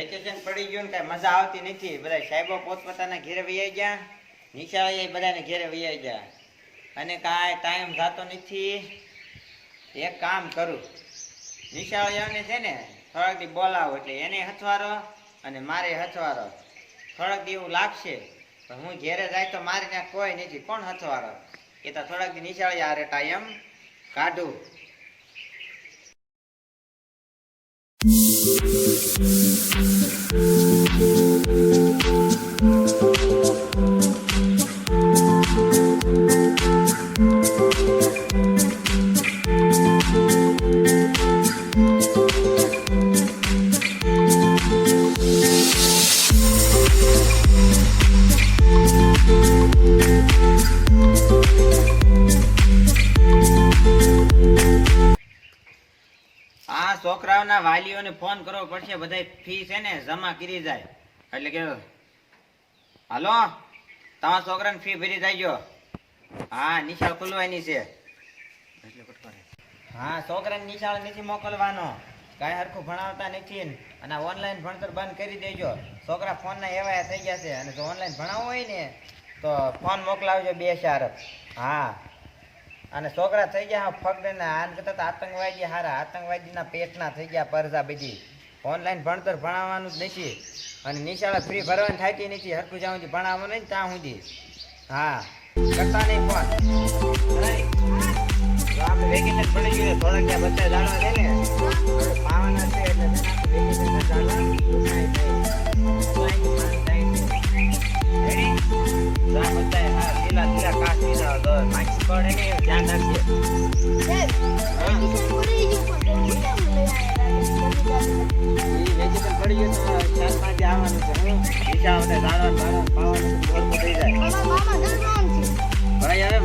Vacation પડી ગયું ને કઈ મજા આવતી નથી. બધા સાહેબો પોતપોતાના ઘેરે વૈયા ગયા, નિશાળે બધાને ઘેરે વૈયા ગયા અને કાંઈ ટાઈમ થતો નથી. એક કામ કરું, નિશાળીઓને છે ને થોડાક દી બોલાવો એટલે એને હથવારો અને મારે હથવારો. થોડાક દી એવું લાગશે પણ હું ઘેરે જાય તો મારે ત્યાં કોઈ નથી, કોણ હથવારો? એ તો થોડાક દી નિશાળી આરે ટાઈમ કાઢું. આ છોકરાઓના વાલીઓને ફોન કરવો પડશે, બધા ફી છે ને જમા કરી જાય. એટલે કે હાલો, તમારા છોકરાને ફી ભરી જાયજો. હા, નિશાળ ખુલવાની છે. હા, છોકરાને નિશાળ નથી મોકલવાનો, કાંઈ હરખું ભણાવતા નથી અને ઓનલાઈન ભણતર બંધ કરી દેજો. છોકરા ફોનના એવા થઈ ગયા છે અને જો ઓનલાઈન ભણાવવું હોય ને તો ફોન મોકલાવજો 2 4. હા, અને છોકરા થઈ ગયા ફગડના, આન કરતા આતંકવાદી હારા, આતંકવાદીના પેટના થઈ ગયા પરજા બધી. ઓનલાઈન ભણતર ભણાવવાનું જ નથી અને નિશાળે ફ્રી ભરવાની થતી નથી. હરખું જ્યાં સુધી ભણાવવાનું નહીં ત્યાં સુધી. હા, કરતા નહીં ફોન. આપણે વેકેશન પડી ગયું, થોડાક ત્યાં બધા જાણવા છે ને પાવાના છે એટલે વેકેશન જાણવા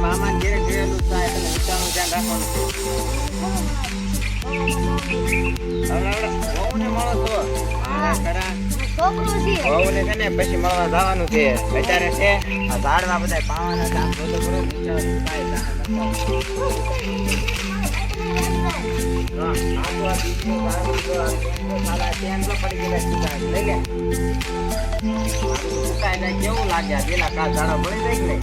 મામા ઘેરે ગયેલું થાય એટલે વિચારનું ધ્યાન રાખવાનું. છે ને પછી મળવા જવાનું છે અત્યારે છે. આ ઝાડમાં બધા પાવાના કામ બધું કરો કેવું લાગે પેલા કા ઝાડા પડી જાય કે નહીં?